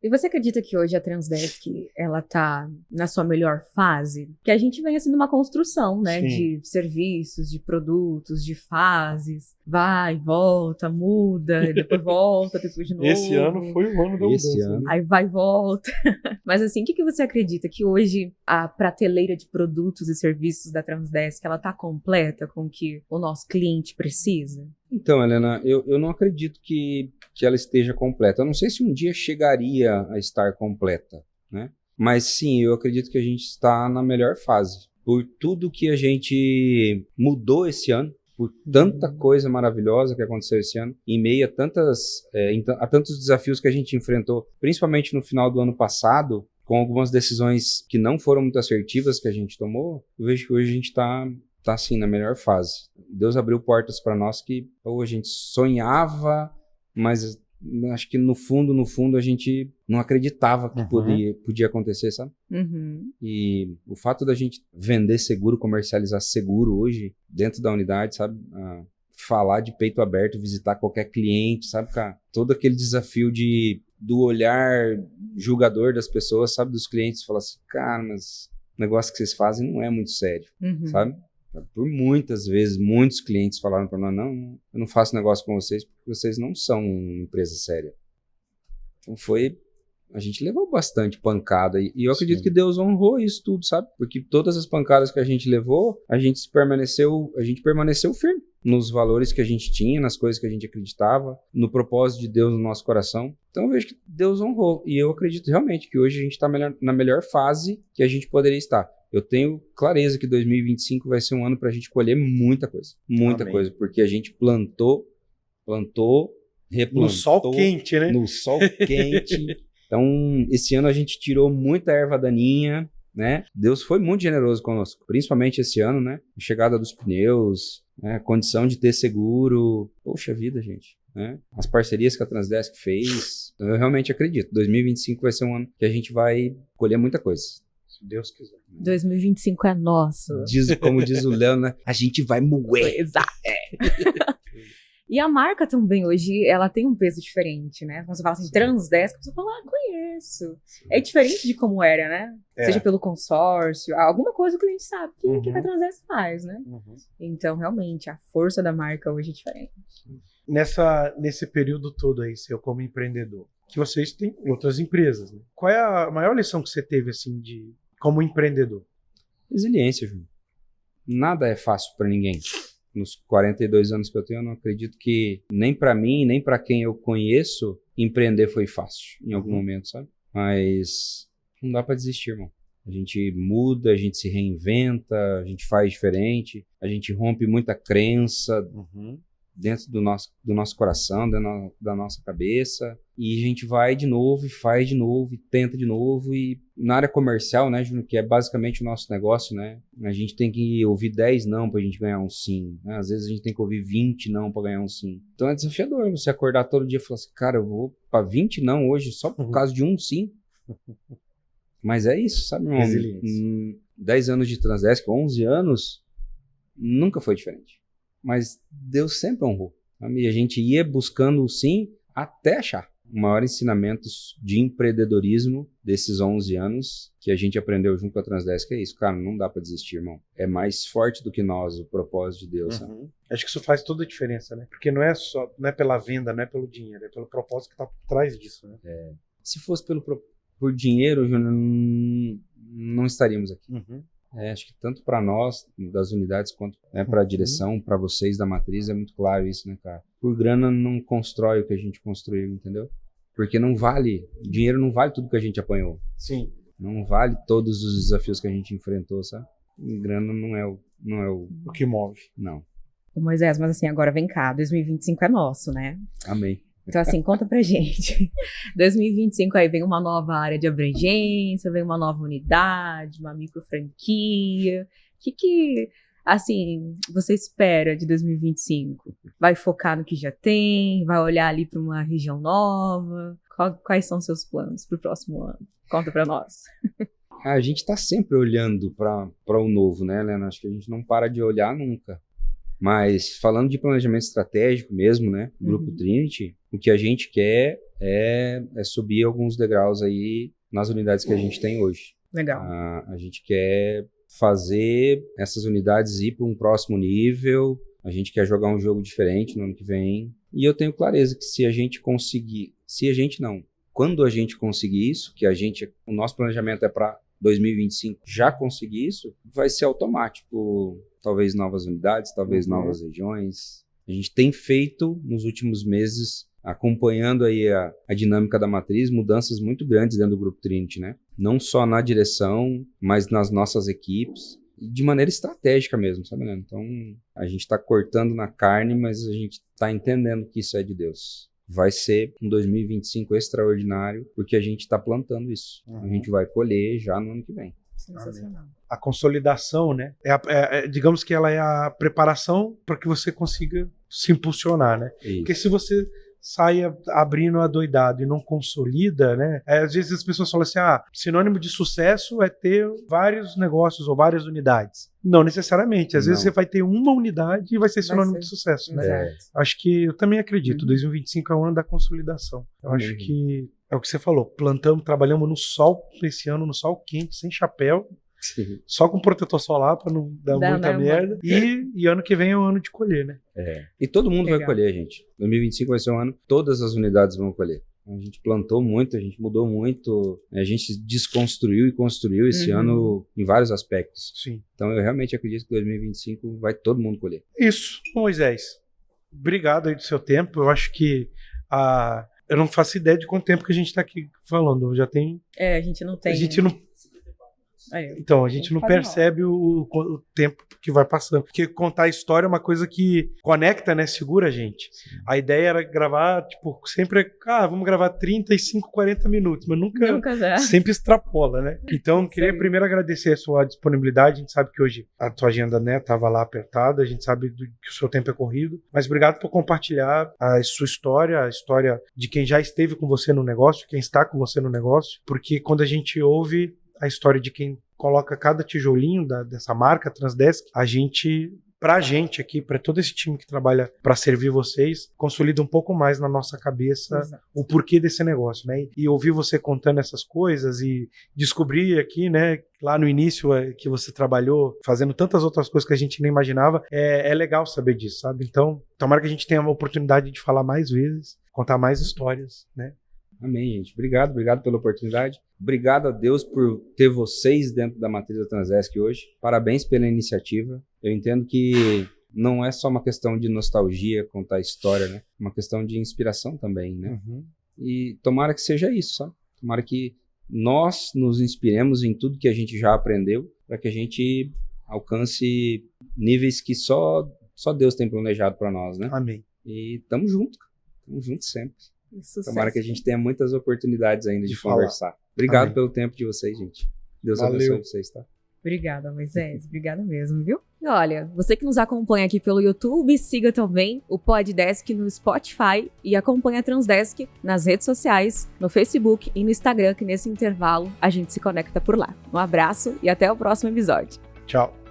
E você acredita que hoje a Transdesk, ela tá na sua melhor fase? Que a gente vem assim numa construção, né? Sim. De serviços, de produtos, de fases. Vai, volta, muda, depois volta, depois de novo. Esse ano foi o ano da Esse mudança. ano. né? Aí vai e volta. Mas assim, o que você acredita? Que hoje a prateleira de produtos e serviços da Transdesk, ela tá completa com o que o nosso cliente precisa? Então, Helena, eu não acredito que ela esteja completa. Eu não sei se um dia chegaria a estar completa, né? Mas sim, eu acredito que a gente está na melhor fase. Por tudo que a gente mudou esse ano, por tanta coisa maravilhosa que aconteceu esse ano, em meio a tantos desafios que a gente enfrentou, principalmente no final do ano passado, com algumas decisões que não foram muito assertivas que a gente tomou, eu vejo que hoje a gente está assim, na melhor fase. Deus abriu portas para nós que a gente sonhava, mas acho que no fundo a gente não acreditava que podia acontecer, sabe? E o fato da gente vender seguro, comercializar seguro hoje dentro da unidade, sabe? Falar de peito aberto, visitar qualquer cliente, sabe, cara? Todo aquele desafio do olhar julgador das pessoas, sabe? Dos clientes, falar assim, cara, mas o negócio que vocês fazem não é muito sério, sabe? Por muitas vezes, muitos clientes falaram para nós, não, eu não faço negócio com vocês porque vocês não são uma empresa séria. Então a gente levou bastante pancada e eu acredito que Deus honrou isso tudo, sabe? Porque todas as pancadas que a gente levou, a gente permaneceu firme nos valores que a gente tinha, nas coisas que a gente acreditava, no propósito de Deus no nosso coração. Então eu vejo que Deus honrou e eu acredito realmente que hoje a gente está na melhor fase que a gente poderia estar. Eu tenho clareza que 2025 vai ser um ano para a gente colher muita coisa. Muita Amém. coisa, porque a gente plantou, replantou. No sol quente, né? No sol quente. Então, esse ano a gente tirou muita erva daninha, né? Deus foi muito generoso conosco, principalmente esse ano, né? A chegada dos pneus, né? Condição de ter seguro. Poxa vida, gente. Né? As parcerias que a Transdesk fez. Eu realmente acredito. 2025 vai ser um ano que a gente vai colher muita coisa. Se Deus quiser. 2025 é nosso. Como diz o Léo, né? A gente vai moer. Exato. E a marca também hoje, ela tem um peso diferente, né? Quando você fala assim, Transdesk, você fala, conheço. É diferente de como era, né? Seja pelo consórcio, alguma coisa que a gente sabe que a Transdesk faz, né? Então, realmente, a força da marca hoje é diferente. Nesse período todo aí, seu como empreendedor, que vocês têm outras empresas, né? Qual é a maior lição que você teve, assim, como empreendedor? Resiliência, Júnior. Nada é fácil para ninguém. Nos 42 anos que eu tenho, eu não acredito que nem para mim, nem para quem eu conheço, empreender foi fácil em algum momento, sabe? Mas não dá para desistir, irmão. A gente muda, a gente se reinventa, a gente faz diferente, a gente rompe muita crença dentro do nosso coração, da nossa cabeça, e a gente vai de novo, e faz de novo, e tenta de novo, e na área comercial, né, Júnior, que é basicamente o nosso negócio, né, a gente tem que ouvir 10 não pra gente ganhar um sim, né? Às vezes a gente tem que ouvir 20 não pra ganhar um sim. Então é desafiador você acordar todo dia e falar assim, cara, eu vou pra 20 não hoje só por causa de um sim. Mas é isso, sabe, irmão? 10 anos de Transdesk, 11 anos, nunca foi diferente. Mas Deus sempre honrou. Sabe? E a gente ia buscando o sim até achar. O maior ensinamento de empreendedorismo desses 11 anos que a gente aprendeu junto com a Transdesk é isso. Cara, não dá pra desistir, irmão. É mais forte do que nós, o propósito de Deus. Sabe? Acho que isso faz toda a diferença, né? Porque não é pela venda, não é pelo dinheiro, é pelo propósito que tá por trás disso, né? Se fosse por dinheiro, Júnior, não estaríamos aqui. Acho que tanto para nós, das unidades, quanto para a direção, para vocês da matriz, é muito claro isso, né, cara? Por grana não constrói o que a gente construiu, entendeu? Porque dinheiro não vale tudo que a gente apanhou. Sim. Não vale todos os desafios que a gente enfrentou, sabe? E grana não é o que move. Não. Ô Moisés, mas assim, agora vem cá, 2025 é nosso, né? Amém. Então, assim, conta pra gente. 2025 aí vem uma nova área de abrangência, vem uma nova unidade, uma micro franquia. O que, assim, você espera de 2025? Vai focar no que já tem? Vai olhar ali pra uma região nova? Quais são seus planos pro próximo ano? Conta pra nós. A gente tá sempre olhando para o novo, né, Helena? Acho que a gente não para de olhar nunca. Mas falando de planejamento estratégico mesmo, né, Grupo Trinity, o que a gente quer é subir alguns degraus aí nas unidades que a gente tem hoje. Legal. A gente quer fazer essas unidades ir para um próximo nível, a gente quer jogar um jogo diferente no ano que vem. E eu tenho clareza que quando a gente conseguir isso, o nosso planejamento é para 2025 já conseguir isso, vai ser automático. Talvez novas unidades, talvez novas regiões. A gente tem feito nos últimos meses, acompanhando aí a dinâmica da matriz, mudanças muito grandes dentro do Grupo Trinity, né? Não só na direção, mas nas nossas equipes, de maneira estratégica mesmo, sabe, né? Então, a gente está cortando na carne, mas a gente está entendendo que isso é de Deus. Vai ser um 2025 extraordinário, porque a gente está plantando isso. A gente vai colher já no ano que vem. Sensacional. A consolidação, né? Digamos que ela é a preparação para que você consiga se impulsionar, né? Isso. Porque se você sai abrindo adoidado e não consolida, né? Às vezes as pessoas falam assim, sinônimo de sucesso é ter vários negócios ou várias unidades. Não necessariamente. Às vezes você vai ter uma unidade e vai ser sinônimo de sucesso, né? Acho que eu também acredito. 2025 é o ano da consolidação. Eu acho que é o que você falou. Trabalhamos no sol esse ano, no sol quente, sem chapéu. Sim. Só com protetor solar para não dar muita merda. E ano que vem é o ano de colher, né? E todo mundo vai colher, gente. 2025 vai ser um ano, todas as unidades vão colher. A gente plantou muito, a gente mudou muito, a gente desconstruiu e construiu esse ano em vários aspectos. Sim. Então eu realmente acredito que 2025 vai todo mundo colher. Isso. Moisés, obrigado aí do seu tempo. Eu acho que eu não faço ideia de quanto tempo que a gente está aqui falando. Já tem... a gente não tem... Então, a gente não percebe o tempo que vai passando. Porque contar a história é uma coisa que conecta, né? Segura a gente. Sim. A ideia era gravar, sempre... vamos gravar 35, 40 minutos. Mas nunca sempre extrapola, né? Então, queria primeiro agradecer a sua disponibilidade. A gente sabe que hoje a sua agenda, né, estava lá apertada. A gente sabe que o seu tempo é corrido. Mas obrigado por compartilhar a sua história, a história de quem já esteve com você no negócio, quem está com você no negócio. Porque quando a gente ouve a história de quem coloca cada tijolinho dessa marca Transdesk, a gente pra gente aqui, pra todo esse time que trabalha pra servir vocês, consolida um pouco mais na nossa cabeça o porquê desse negócio, né? E ouvir você contando essas coisas e descobrir aqui, né, lá no início que você trabalhou fazendo tantas outras coisas que a gente nem imaginava, é legal saber disso, sabe? Então, tomara que a gente tenha a oportunidade de falar mais vezes, contar mais histórias, né? Amém, gente. Obrigado pela oportunidade. Obrigado a Deus por ter vocês dentro da matriz da Transdesk hoje. Parabéns pela iniciativa. Eu entendo que não é só uma questão de nostalgia, contar história, né? É uma questão de inspiração também, né? E tomara que seja isso, sabe? Tomara que nós nos inspiremos em tudo que a gente já aprendeu para que a gente alcance níveis que só Deus tem planejado para nós, né? Amém. E tamo junto sempre. Sucesso. Tomara que a gente tenha muitas oportunidades ainda de falar. conversar. Obrigado Amém. pelo tempo de vocês, gente. Deus Valeu. abençoe vocês, tá? Obrigada, Moisés. Obrigada mesmo, viu? E olha, você que nos acompanha aqui pelo YouTube, siga também o Poddesk no Spotify e acompanha a Transdesk nas redes sociais, no Facebook e no Instagram, que nesse intervalo a gente se conecta por lá. Um abraço e até o próximo episódio. Tchau.